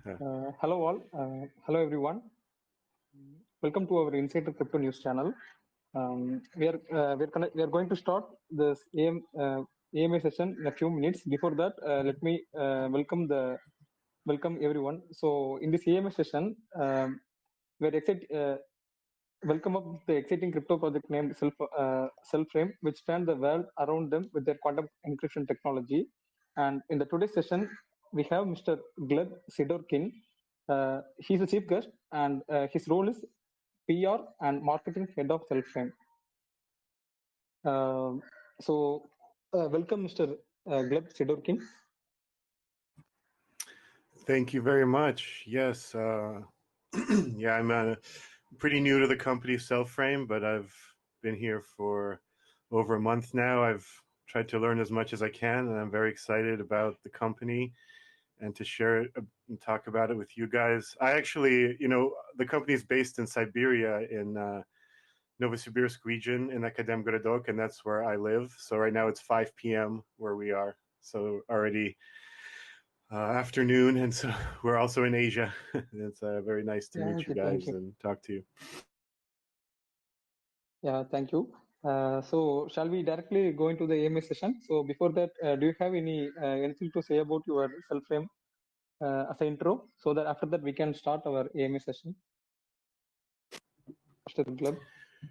Hello all. Hello everyone. Welcome to our Insider Crypto News channel. We are going to start this AMA session in a few minutes. Before that, let me welcome everyone. So in this AMA session, we are welcome up the exciting crypto project named Cellframe, which span the world around them with their quantum encryption technology. And in the today's session, we have Mr. Gleb Sidorkin. He's a chief guest, and his role is PR and marketing head of Cellframe. Welcome, Mr. Gleb Sidorkin. Thank you very much. Yes, yeah, I'm pretty new to the company Cellframe, but I've been here for over a month now. I've tried to learn as much as I can, and I'm very excited about the company and to share it and talk about it with you guys. I actually, the company is based in Siberia in Novosibirsk region in Akademgorodok, and that's where I live. So right now it's 5 p.m. where we are. So already afternoon, and so we're also in Asia. It's very nice to meet you guys and talk to you. Yeah, thank you. So shall we directly go into the AMA session? So before that, do you have anything to say about your Cellframe as an intro, so that after that we can start our AMA session? Mr. Gleb.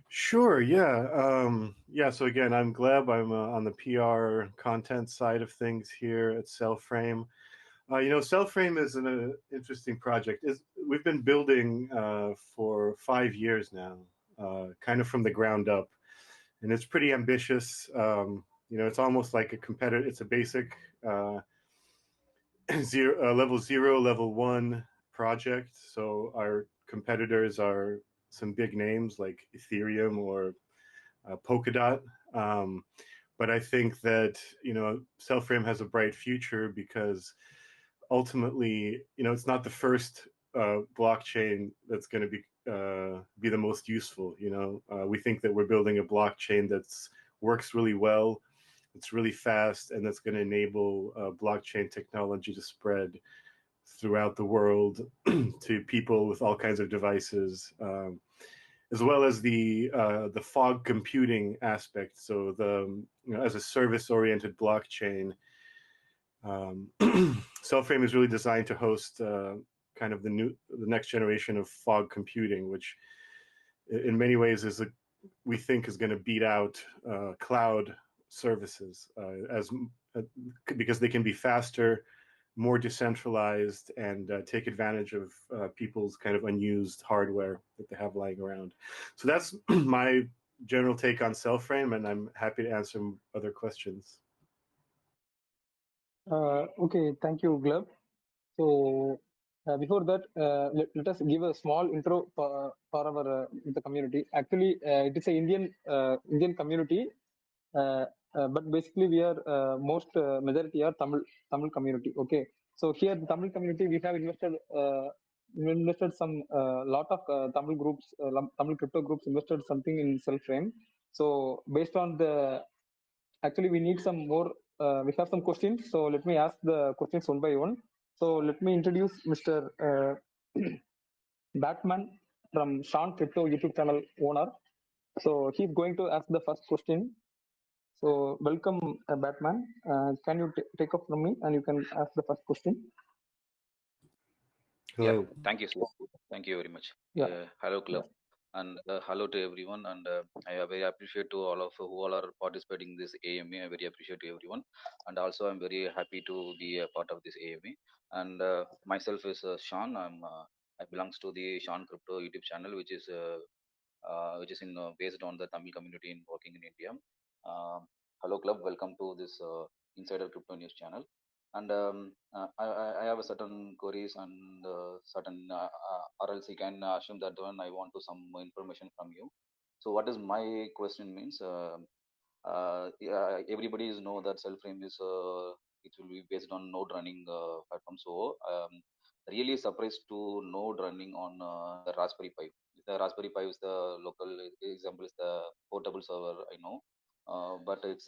Sure, yeah. So again, I'm Gleb. I'm on the PR content side of things here at Cellframe. Cellframe is an interesting project. We've been building for 5 years now, kind of from the ground up, and it's pretty ambitious. It's almost like a competitor. It's a basic level 0, level 1 project. So our competitors are some big names like Ethereum or Polkadot. But I think that, Cellframe has a bright future because ultimately, it's not the first blockchain that's going to be the most useful. We think that we're building a blockchain that's works really well, it's really fast, and that's going to enable blockchain technology to spread throughout the world to people with all kinds of devices, as well as the fog computing aspect. So as a service-oriented blockchain, Cellframe is really designed to host kind of the next generation of fog computing, which in many ways we think is going to beat out cloud services because they can be faster, more decentralized, and take advantage of people's kind of unused hardware that they have lying around. So that's my general take on Cellframe, and I'm happy to answer other questions. Okay, thank you, Gleb. So before that, let us give a small intro for our the community. Actually, it is an Indian community, but basically we are majority are Tamil community. Okay, so here the Tamil community we have invested some lot of Tamil groups, Tamil crypto groups invested something in Cellframe. So based on actually we need some more. We have some questions, so let me ask the questions one by one. So let me introduce Mr. Batman from Sean Crypto YouTube channel owner. So he's going to ask the first question. So welcome, Batman. Can you take up from me and you can ask the first question? Hello. Yeah, thank you, sir. Thank you very much. Yeah. Hello, Club. Yeah. And hello to everyone. And I very appreciate to all of who all are participating in this AMA. I very appreciate to everyone. And also, I'm very happy to be a part of this AMA. And myself is Sean. I belongs to the Sean Crypto YouTube channel, which is based on the Tamil community in working in India. Hello, Club. Welcome to this Insider Crypto News channel. And I have a certain queries and certain or else you can assume that one I want to some information from you. So what is my question means? Everybody is know that Cellframe is it will be based on node running platform. So really surprised to node running on the Raspberry Pi. The Raspberry Pi is the local example is the portable server I know, but it's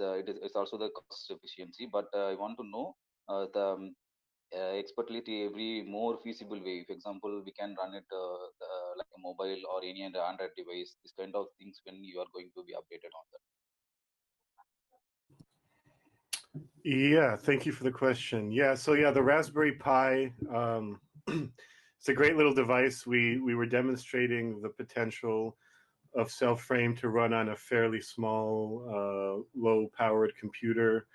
also the cost efficiency. But I want to know expertly to every more feasible way. For example, we can run it like a mobile or any other Android device. This kind of things when you are going to be updated on that. Yeah, thank you for the question. Yeah, so yeah, the Raspberry Pi, it's a great little device. We were demonstrating the potential of Cellframe to run on a fairly small, low-powered computer.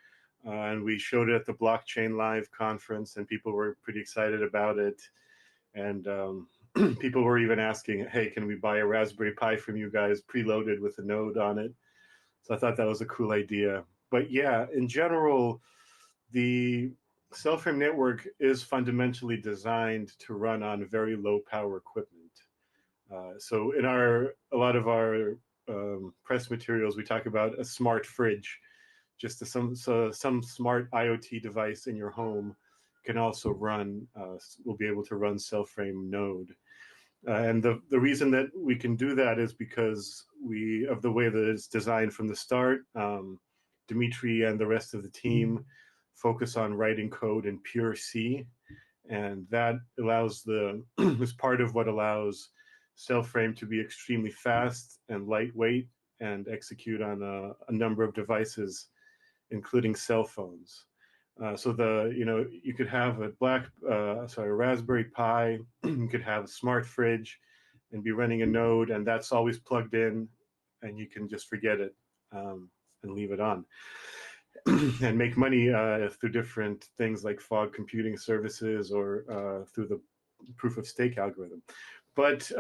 And we showed it at the Blockchain Live conference, and people were pretty excited about it. And people were even asking, hey, can we buy a Raspberry Pi from you guys preloaded with a node on it? So I thought that was a cool idea. But yeah, in general, the Cellframe network is fundamentally designed to run on very low power equipment. So in a lot of our press materials, we talk about a smart fridge. Just some smart IoT device in your home can also run, will be able to run Cellframe node. And the reason that we can do that is because of the way that it's designed from the start. Dimitri and the rest of the team focus on writing code in pure C, and that allows is part of what allows Cellframe to be extremely fast and lightweight and execute on a number of devices, including cell phones. So you could have a Raspberry Pi, you could have a smart fridge and be running a node, and that's always plugged in, and you can just forget it and leave it on. And make money through different things like fog computing services or through the proof of stake algorithm. But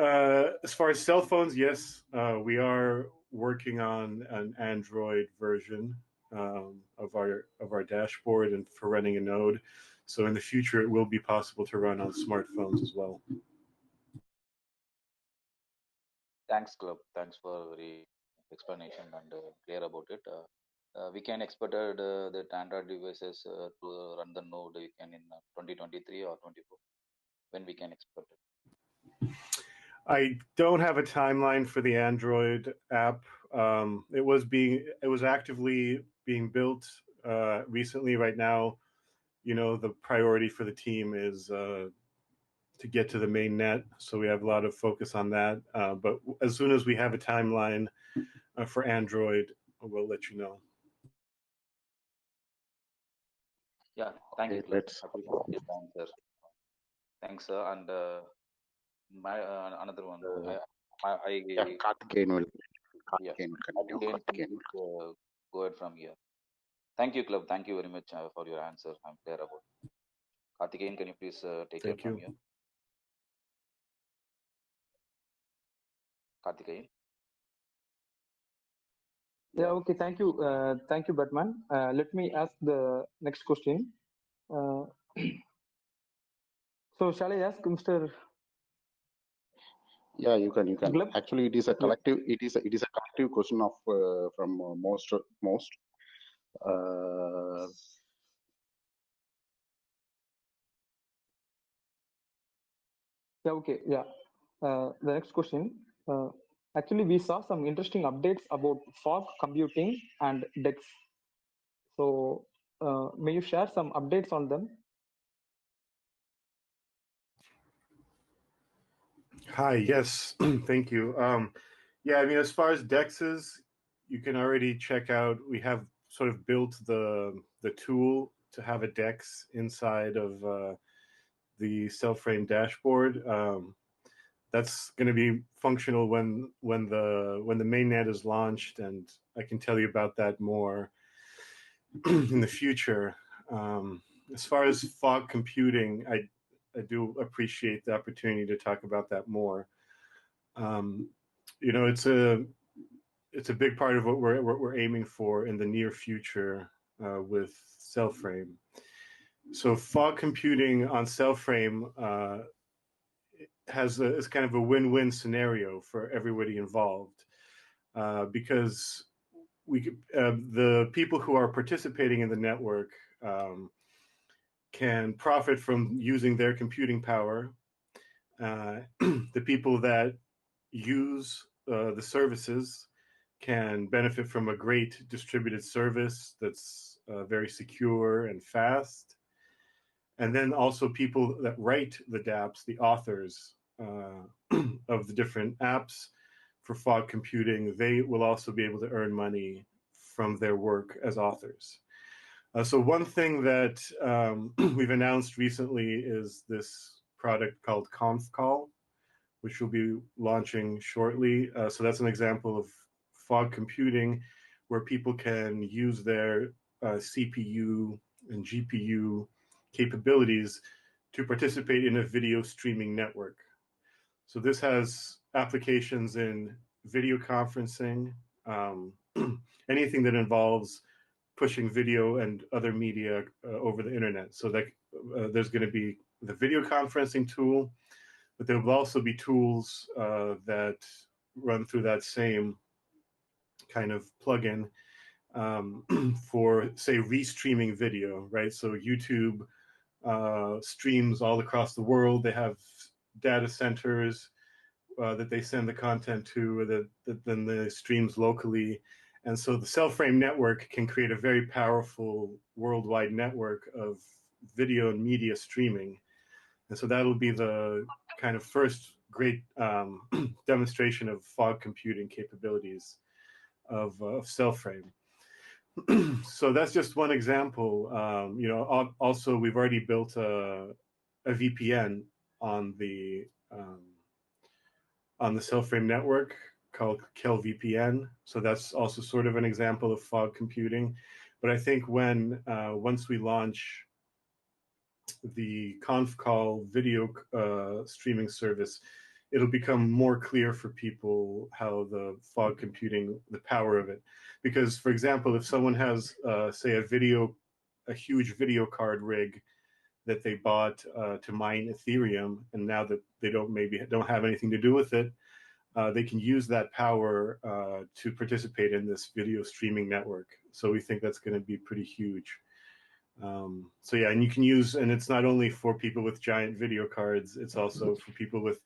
as far as cell phones, yes, we are working on an Android version of our dashboard and for running a node. So in the future, it will be possible to run on smartphones as well. Thanks, Club. Thanks for very explanation and clear about it. We can expect that Android devices to run the node we can in 2023 or 24. When we can expect it? I don't have a timeline for the Android app. It was actively being built recently. Right now, the priority for the team is to get to the main net, so we have a lot of focus on that. But as soon as we have a timeline for Android, we'll let you know. Yeah, thank you. Let's answer. Thanks, sir. And my another one. Karthikeyan will continue. Go ahead from here. Thank you, Club. Thank you very much for your answer. I'm clear about it. Karthikeyan, can you please take it from here? Karthikeyan. Yeah, okay. Thank you. Thank you, Batman. Let me ask the next question. So shall I ask Mr. Yeah, you can. Gleb? Actually, it is a collective. Yeah. It is a collective question of from most. Yeah. Okay. Yeah. The next question. Actually, we saw some interesting updates about fog computing and DEX. So, may you share some updates on them? Hi. Yes. Thank you. Yeah. I mean, as far as DEXs, you can already check out. We have sort of built the tool to have a DEX inside of the Cellframe dashboard. That's going to be functional when the mainnet is launched, and I can tell you about that more in the future. As far as fog computing, I do appreciate the opportunity to talk about that more. It's a big part of what we're aiming for in the near future with Cellframe. So fog computing on Cellframe is kind of a win-win scenario for everybody involved, because the people who are participating in the network can profit from using their computing power. The people that use the services can benefit from a great distributed service that's very secure and fast. And then also people that write the dApps, the authors of the different apps for fog computing, they will also be able to earn money from their work as authors. So one thing that we've announced recently is this product called ConfCall, which will be launching shortly. So that's an example of fog computing where people can use their CPU and GPU capabilities to participate in a video streaming network. So this has applications in video conferencing, anything that involves pushing video and other media over the internet. So that there's going to be the video conferencing tool, but there will also be tools that run through that same kind of plugin for, say, restreaming video, right? So YouTube streams all across the world. They have data centers that they send the content to, that then the streams locally. And so the Cellframe network can create a very powerful worldwide network of video and media streaming. And so that'll be the kind of first great demonstration of fog computing capabilities of Cellframe. So that's just one example. Also we've already built a VPN on the Cellframe network called CellVPN. So that's also sort of an example of fog computing. But I think when once we launch the ConfCall video streaming service, it'll become more clear for people how the fog computing, the power of it. Because, for example, if someone has, say, a huge video card rig that they bought to mine Ethereum, and now that they don't have anything to do with it, they can use that power to participate in this video streaming network. So we think that's going to be pretty huge. So yeah, and you can use, and it's not only for people with giant video cards, it's also for people with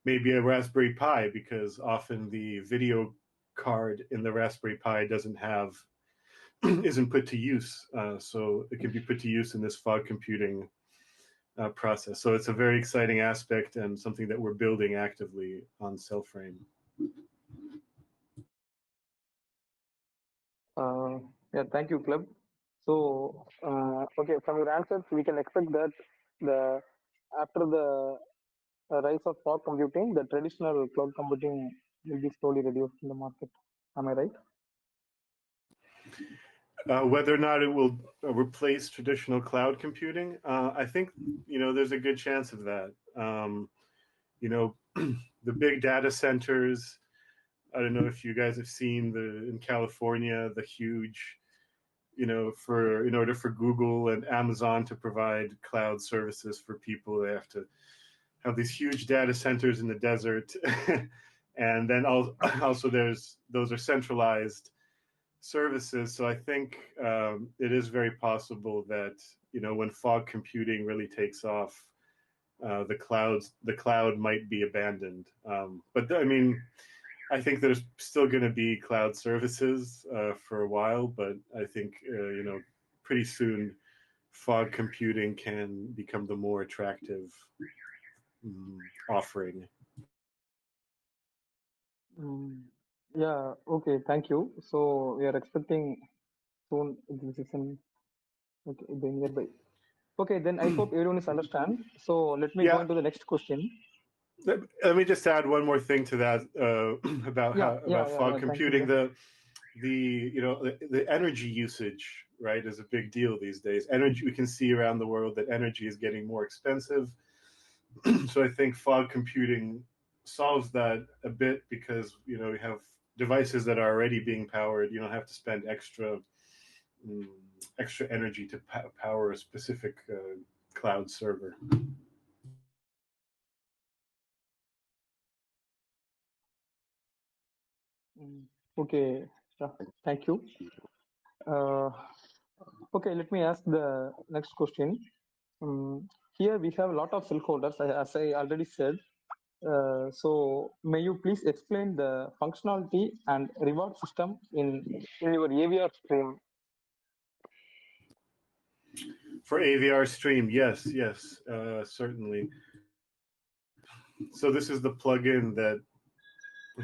maybe a Raspberry Pi, because often the video card in the Raspberry Pi isn't put to use. So it can be put to use in this fog computing process. So it's a very exciting aspect and something that we're building actively on Cellframe. Yeah, thank you, Club. So, okay, from your answers, we can expect that after the rise of fog computing, the traditional cloud computing will be slowly reduced in the market. Am I right? Whether or not it will replace traditional cloud computing, I think there's a good chance of that. The big data centers. I don't know if you guys have seen in California the huge, in order for Google and Amazon to provide cloud services for people, they have to have these huge data centers in the desert, and then also those are centralized services. So I think it is very possible that when fog computing really takes off, the cloud might be abandoned. But I mean, I think there's still going to be cloud services for a while, but I think pretty soon fog computing can become the more attractive offering. Yeah. Okay. Thank you. So we are expecting soon execution. Okay, the nearby. Okay, then I hope everyone is understand. So let me go into the next question. Let me just add one more thing to that about fog computing. The energy usage, right, is a big deal these days. Energy, we can see around the world that energy is getting more expensive. So I think fog computing solves that a bit, because we have devices that are already being powered. You don't have to spend extra energy to power a specific cloud server. Okay, thank you. Okay, let me ask the next question. Here we have a lot of silk holders, as I already said. So may you please explain the functionality and reward system in your AVR-Stream? For AVR-Stream, yes, certainly. So this is the plugin that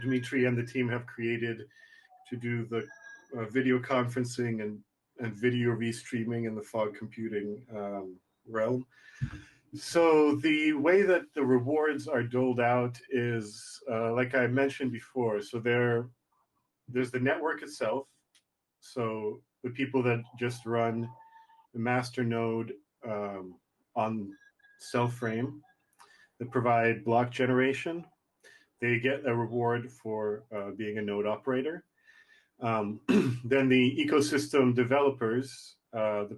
Dmitry and the team have created to do the video conferencing and video restreaming in the fog computing realm. So the way that the rewards are doled out is, like I mentioned before, so there's the network itself. So the people that just run the master node on Cellframe that provide block generation, they get a reward for being a node operator. Then the ecosystem developers, the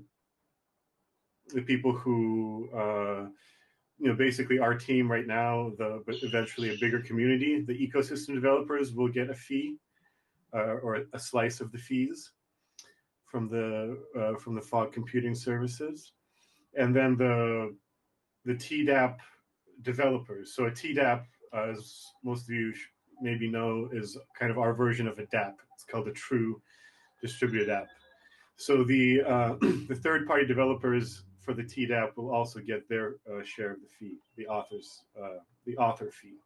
people who, basically our team right now, but eventually a bigger community, the ecosystem developers will get a fee or a slice of the fees from the fog computing services. And then the TDAP developers. So a TDAP, as most of you maybe know, is kind of our version of a DAP. It's called a true distributed app. So the third-party developers for the TDAP will also get their share of the fee, the author fee.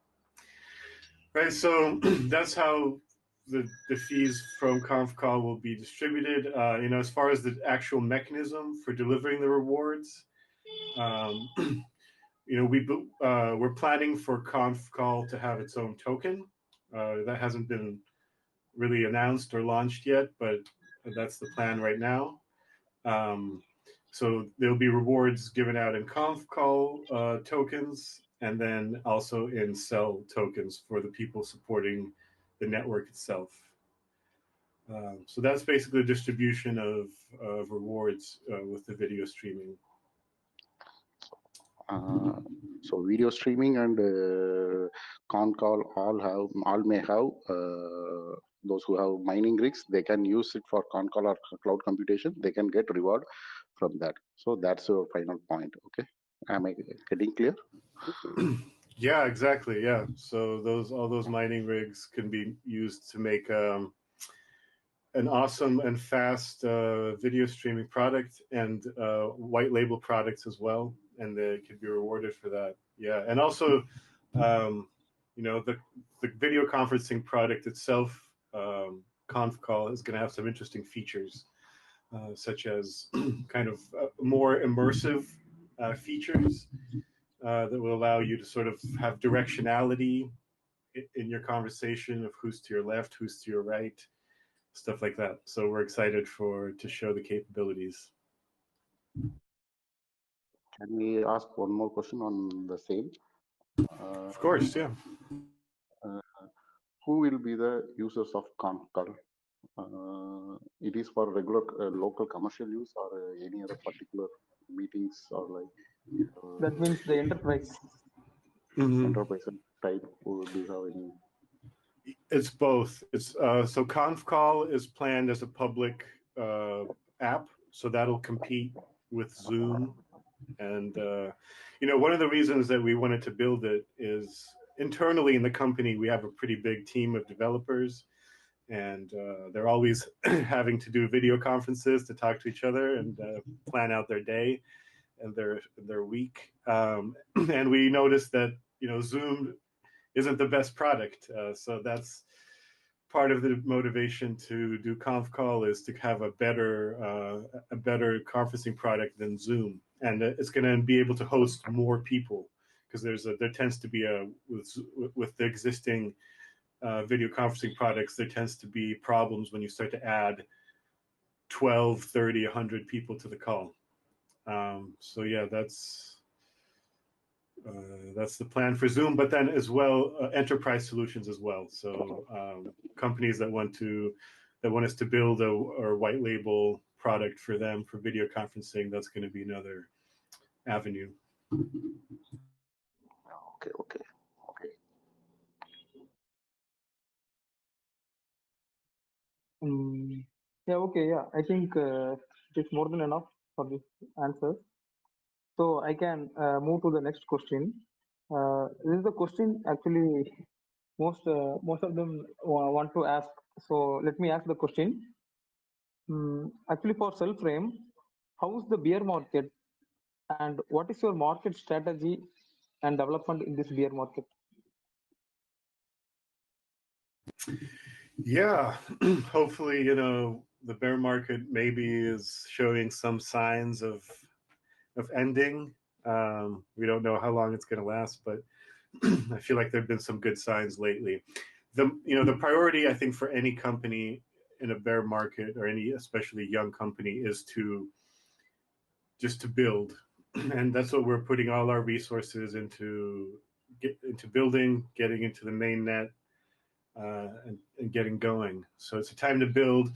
Right. So that's how the fees from ConfCall will be distributed. As far as the actual mechanism for delivering the rewards, we're planning for ConfCall to have its own token. That hasn't been really announced or launched yet, but that's the plan right now. So there'll be rewards given out in ConfCall tokens, and then also in Cell tokens for the people supporting the network itself. So that's basically the distribution of rewards with the video streaming. So video streaming and ConCall all may have those who have mining rigs, they can use it for ConCall or cloud computation. They can get reward from that. So that's your final point. Okay, am I getting clear? Yeah, exactly. Yeah. So all those mining rigs can be used to make an awesome and fast video streaming product and white label products as well, and they can be rewarded for that. Yeah, and also, the video conferencing product itself, ConfCall, is going to have some interesting features, such as kind of more immersive features that will allow you to sort of have directionality in your conversation of who's to your left, who's to your right, stuff like that. So we're excited to show the capabilities. Can we ask one more question on the same? Of course, yeah. Who will be the users of ConfCall? It is for regular local commercial use or any other particular meetings or like? That means the enterprise. Enterprise type. Do you have any? It's both. It's so ConfCall is planned as a public app, so that'll compete with Zoom. And one of the reasons that we wanted to build it is internally in the company we have a pretty big team of developers, and they're always having to do video conferences to talk to each other and plan out their day and their week. And we noticed that Zoom isn't the best product, so that's part of the motivation to do ConfCall, is to have a better conferencing product than Zoom, and it's going to be able to host more people, because there tends to be with the existing video conferencing products, there tends to be problems when you start to add 12, 30, 100 people to the call. So yeah, that's the plan for Zoom, but then as well, enterprise solutions as well. So companies that want us to build a white label product for them for video conferencing, that's going to be another avenue. Okay. Yeah. I think it is more than enough for this answer. So I can move to the next question. This is the question actually most of them want to ask. So let me ask the question. Actually, for Cellframe, how is the bear market And what is your market strategy and development in this bear market? Yeah, hopefully, the bear market maybe is showing some signs of ending. We don't know how long it's going to last, but I feel like there have been some good signs lately. The priority, I think, for any company in a bear market, or any especially young company, is to build, and that's what we're putting all our resources into building, getting into the main net, and getting going. So it's a time to build,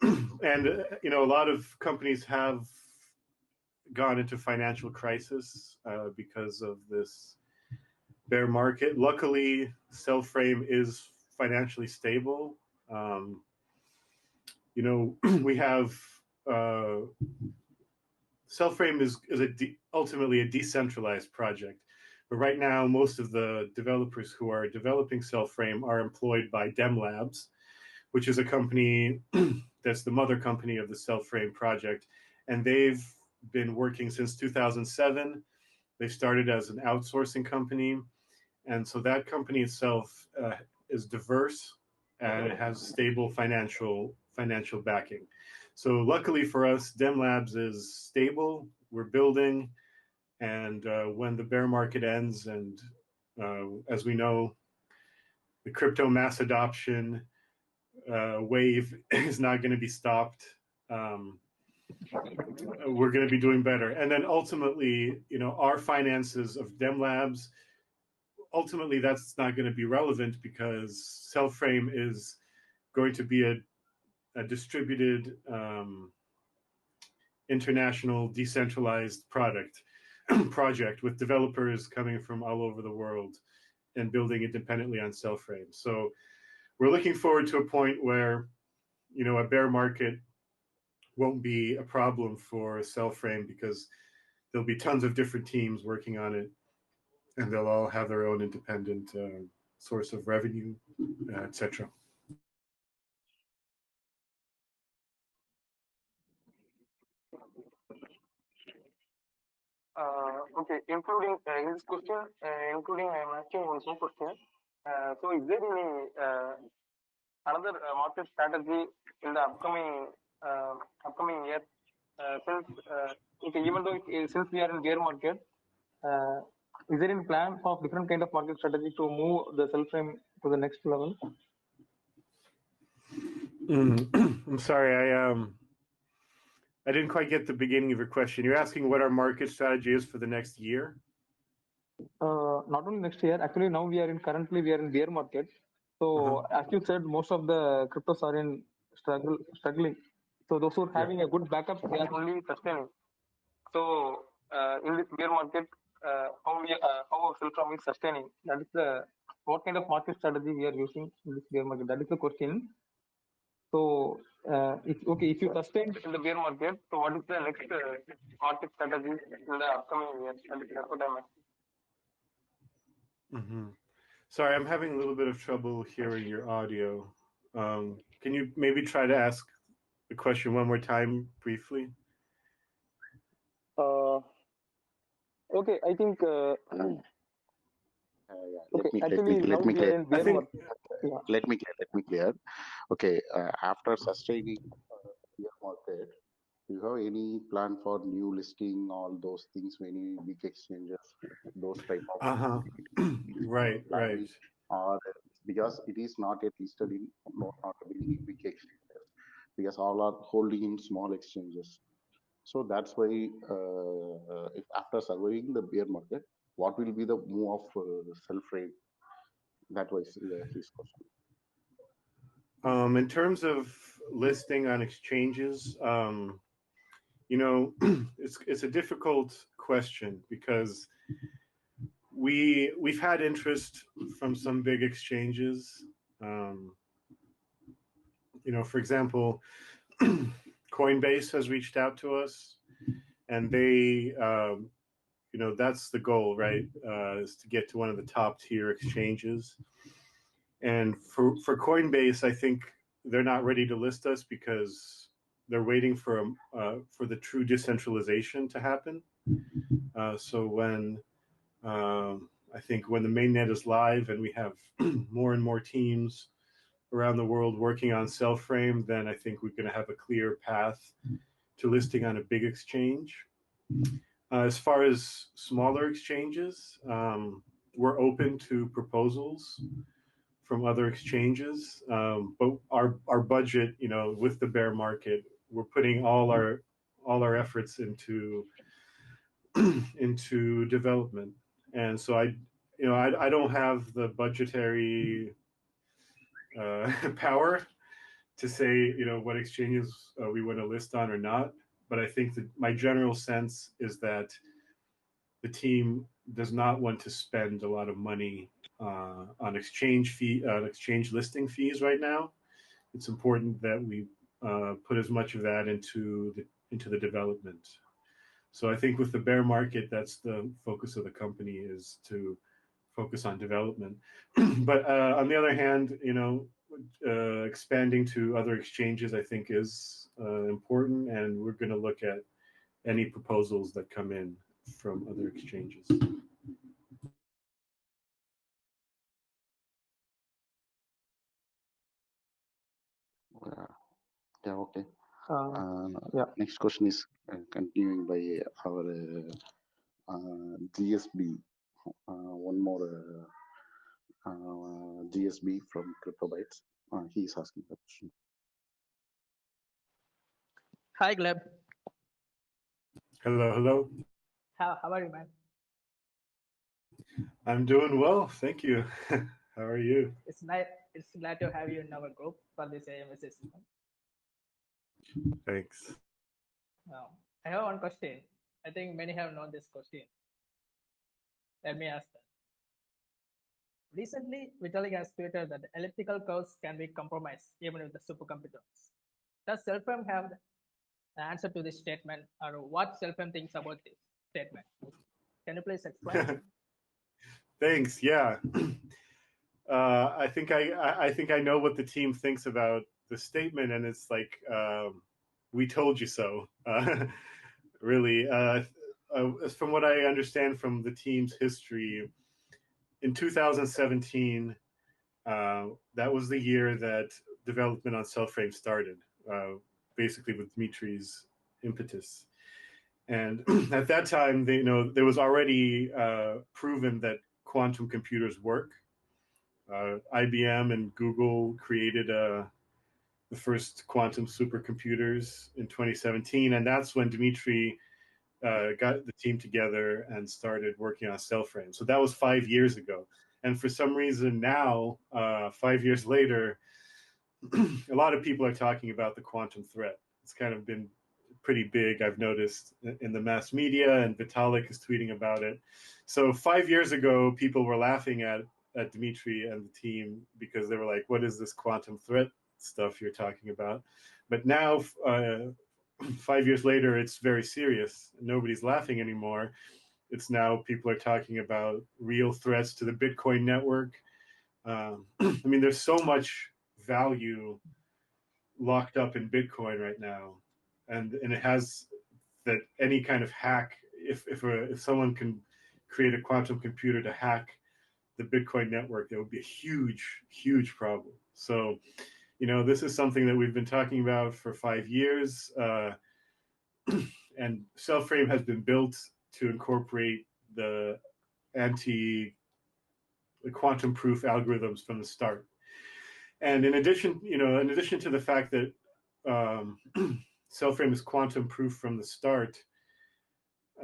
and a lot of companies have gone into financial crisis because of this bear market. Luckily, Cellframe is financially stable. We have Cellframe is ultimately a decentralized project. But right now, most of the developers who are developing Cellframe are employed by DemLabs, which is a company that's the mother company of the Cellframe project. And they've been working since 2007. They started as an outsourcing company. And so that company itself is diverse and it has stable financial backing. So luckily for us, DemLabs is stable. We're building. And when the bear market ends, and as we know, the crypto mass adoption wave is not going to be stopped. We're going to be doing better. And then ultimately, our finances of DemLabs, ultimately that's not going to be relevant because Cellframe is going to be a distributed international decentralized project with developers coming from all over the world and building independently on Cellframe. So we're looking forward to a point where, a bear market won't be a problem for Cellframe because there'll be tons of different teams working on it, and they'll all have their own independent source of revenue, etc. Okay, including in this question, including I am asking one more question. So, is there any another market strategy in the upcoming year? Since okay, even though since we are in bear market, is there any plan of different kind of market strategy to move the Cellframe to the next level? I'm sorry, I didn't quite get the beginning of your question. You're asking what our market strategy is for the next year? Not only next year, actually now currently we are in bear market. So as you said, most of the cryptos are in struggling. So those who are having a good backup, they are only sustaining. So in this bear market, how our Cellframe is sustaining? That is what kind of market strategy we are using in this bear market? That is the question. So if you sustain in the bear market, so what is the next market strategy in the upcoming years? That's what I'm asking. Sorry, I'm having a little bit of trouble hearing your audio. Can you maybe try to ask the question one more time briefly? Okay, I think. Let me clear. Okay, after sustaining bear market, do you have any plan for new listing, all those things, any big exchanges, those type of right. Or because it is not yet listed in not very big exchanges, because all are holding in small exchanges. So that's why if after surveying the bear market, what will be the move of Cellframe? That was his question. In terms of listing on exchanges, it's a difficult question because we've had interest from some big exchanges. For example, Coinbase has reached out to us, and they, that's the goal, right? Is to get to one of the top tier exchanges. And for Coinbase, I think they're not ready to list us because they're waiting for the true decentralization to happen. So when I think when the mainnet is live and we have more and more teams around the world working on Cellframe, then I think we're going to have a clear path to listing on a big exchange. As far as smaller exchanges, we're open to proposals from other exchanges, but our budget, with the bear market, we're putting all our efforts into into development, and so I don't have the budgetary power to say what exchanges we want to list on or not. But I think that my general sense is that the team does not want to spend a lot of money on exchange listing fees right now. It's important that we put as much of that into the development. So I think with the bear market, that's the focus of the company, is to focus on development. But on the other hand, expanding to other exchanges, I think, is important, and we're going to look at any proposals that come in from other exchanges. Yeah, okay. Yeah. Next question is continuing by our GSB. One more GSB from CryptoBytes. He is asking the question. Hi, Gleb. Hello. How are you, man? I'm doing well, thank you. How are you? It's glad to have you in our group for this AMS system. Thanks. I have one question. I think many have known this question. Let me ask that. Recently, Vitalik has tweeted that elliptical curves can be compromised even with the supercomputers. Does Cellframe have the answer to this statement, or what Cellframe thinks about this statement? Can you please explain? Thanks. Yeah. I think I know what the team thinks about the statement, and it's like, we told you so. Really, from what I understand from the team's history, in 2017, that was the year that development on Cellframe started, basically with Dmitri's impetus. And at that time, there was already proven that quantum computers work. IBM and Google created the first quantum supercomputers in 2017, and that's when Dmitri got the team together and started working on Cellframe. So that was 5 years ago. And for some reason now, 5 years later, a lot of people are talking about the quantum threat. It's kind of been pretty big, I've noticed, in the mass media, and Vitalik is tweeting about it. So 5 years ago, people were laughing at Dmitri and the team because they were like, what is this quantum threat stuff you're talking about? But now, 5 years later, it's very serious. Nobody's laughing anymore. It's now people are talking about real threats to the Bitcoin network. I mean, there's so much value locked up in Bitcoin right now, and it has that any kind of hack, if someone can create a quantum computer to hack the Bitcoin network, that would be a huge problem. So, this is something that we've been talking about for 5 years, and Cellframe has been built to incorporate the quantum proof algorithms from the start. And in addition to the fact that Cellframe is quantum proof from the start,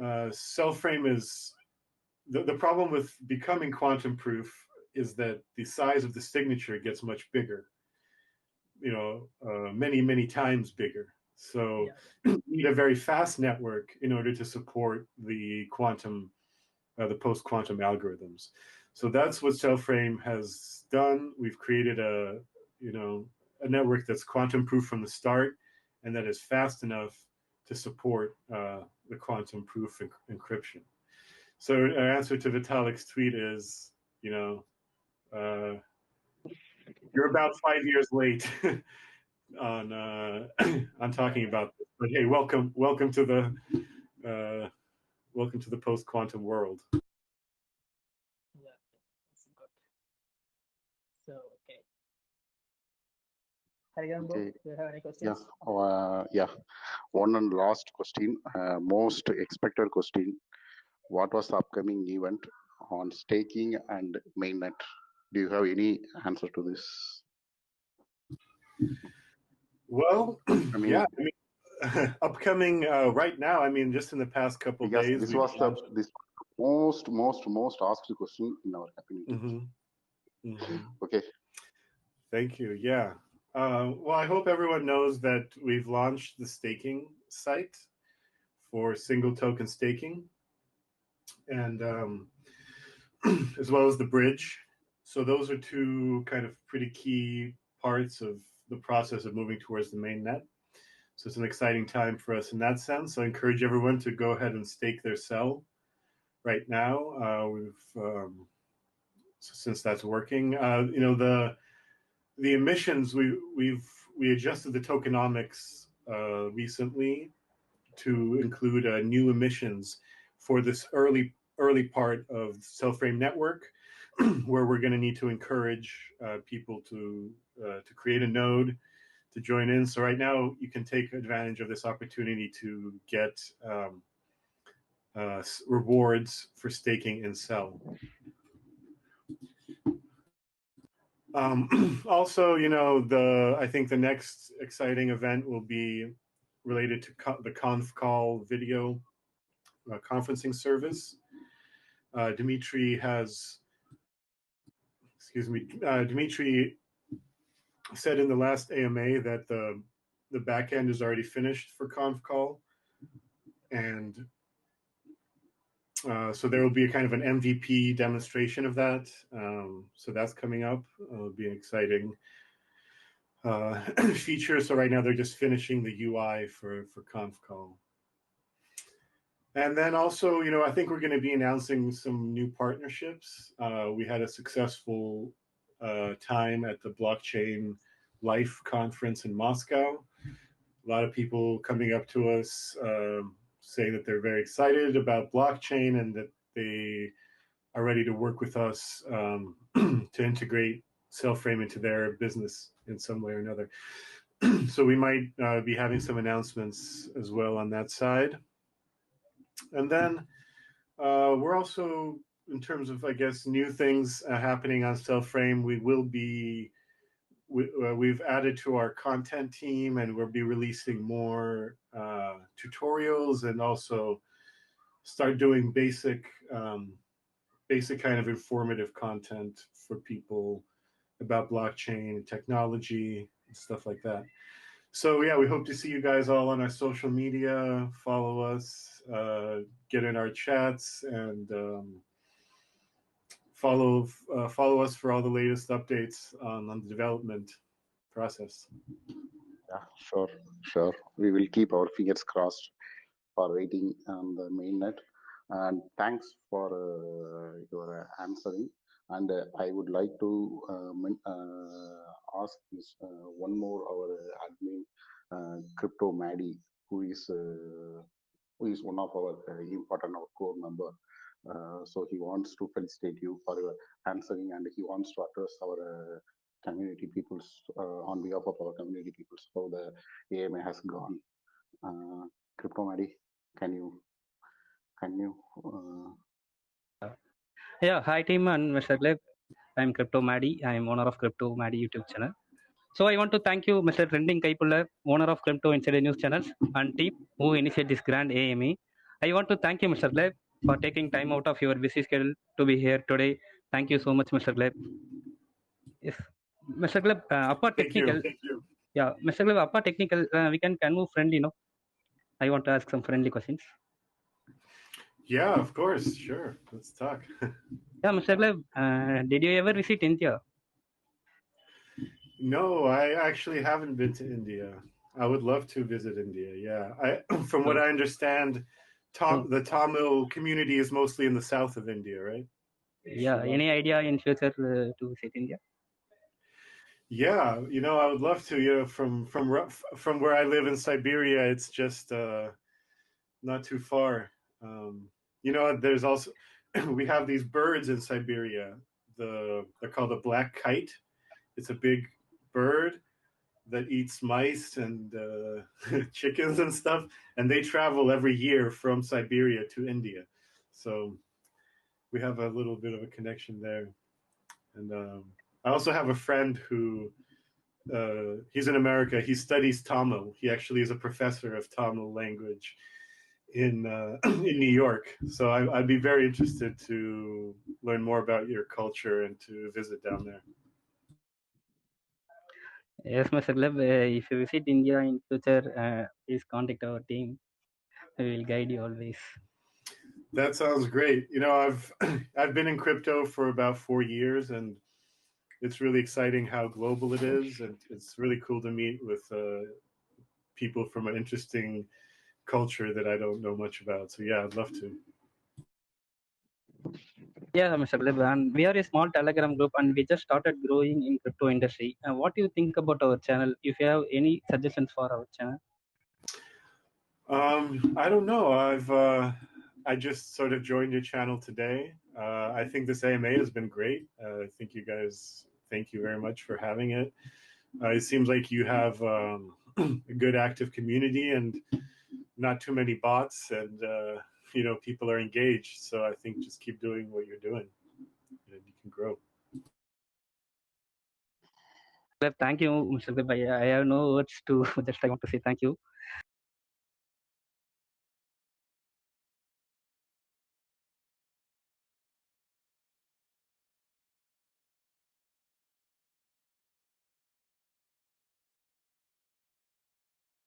Cellframe is the problem with becoming quantum proof is that the size of the signature gets much bigger, many times bigger. So you need a very fast network in order to support the post-quantum algorithms. So that's what Cellframe has done. We've created a network that's quantum proof from the start, and that is fast enough to support the quantum proof encryption. So our answer to Vitalik's tweet is, you're about 5 years late on talking about this. But hey, welcome to the welcome to the post-quantum world. Yeah, that's good. So, okay. Harigan, bro, Okay. do you have any questions? Yeah. One and last question, most expected question. What was the upcoming event on staking and mainnet? Do you have any answer to this? Well, I mean, yeah, I mean, upcoming right now, I mean, just in the past couple because days, this we've was launched... the most asked question in our community. Okay. Thank you. Yeah. Well, I hope everyone knows that we've launched the staking site for single token staking, and as well as the bridge. So those are two kind of pretty key parts of the process of moving towards the main net. So it's an exciting time for us in that sense. So I encourage everyone to go ahead and stake their cell right now. Since that's working, you know, the emissions, we adjusted the tokenomics recently to include new emissions for this early part of the Cellframe network, where we're going to need to encourage people to create a node to join in. So right now you can take advantage of this opportunity to get rewards for staking in Cell. Also, you know, I think the next exciting event will be related to the ConfCall video conferencing service. Dimitri said in the last AMA that the back end is already finished for ConfCall, and so there will be a kind of an MVP demonstration of that. So that's coming up. It'll be an exciting feature. So right now they're just finishing the UI for ConfCall. And then also, you know, I think we're going to be announcing some new partnerships. We had a successful time at the Blockchain Life conference in Moscow. A lot of people coming up to us saying that they're very excited about blockchain and that they are ready to work with us to integrate Cellframe into their business in some way or another. So we might be having some announcements as well on that side. And then we're also, in terms of, I guess, new things happening on Cellframe, we've added to our content team, and we'll be releasing more tutorials, and also start doing basic kind of informative content for people about blockchain and technology and stuff like that. So yeah, we hope to see you guys all on our social media. Follow us, get in our chats, and follow us for all the latest updates on the development process. Yeah, sure. We will keep our fingers crossed for waiting on the mainnet. And thanks for your answering. And I would like to ask this, one more our admin, Crypto Maddie, who is one of our important core member. So he wants to felicitate you for your answering, and he wants to address our community peoples on behalf of our community peoples how the AMA has gone. Crypto Maddie, can you? Yeah, hi team and Mr. Gleb. I'm Crypto Maddie. I'm owner of Crypto Maddie YouTube channel. So I want to thank you, Mr. Trending Kaipulla, owner of Crypto Insider News channels, and team who initiated this grand AMA. I want to thank you, Mr. Gleb, for taking time out of your busy schedule to be here today. Thank you so much, Mr. Gleb. Yes, Mr. Gleb, apart technical, yeah, Mr. Gleb, apart technical, we can move friendly, no? I want to ask some friendly questions. Yeah, of course, sure. Let's talk. Yeah, Mr. Gleb, did you ever visit India? No, I actually haven't been to India. I would love to visit India. Yeah, from what I understand, the Tamil community is mostly in the south of India, right? Yeah. Any idea in future to visit India? Yeah, you know, I would love to. You know, from where I live in Siberia, it's just not too far. You know, there's also we have these birds in Siberia. They're called the black kite. It's a big bird that eats mice and chickens and stuff, and they travel every year from Siberia to India. So we have a little bit of a connection there. And I also have a friend who he's in America. He studies Tamil. He actually is a professor of Tamil language in in New York. So I'd be very interested to learn more about your culture and to visit down there. Yes, Mr. Gleb, if you visit India in future, please contact our team. We will guide you always. That sounds great. You know, I've been in crypto for about 4 years, and it's really exciting how global it is, and it's really cool to meet with people from an interesting culture that I don't know much about. So yeah, I'd love to. Yeah, Mr. Gleb, and we are a small Telegram group, and we just started growing in crypto industry. What do you think about our channel? If you have any suggestions for our channel? I don't know. I just sort of joined your channel today. I think this AMA has been great. I think you guys, thank you very much for having it. It seems like you have a good active community and not too many bots, and you know, people are engaged. So I think just keep doing what you're doing, and you can grow. Thank you, Mr. Gleb. I have no words to just I want to say thank you.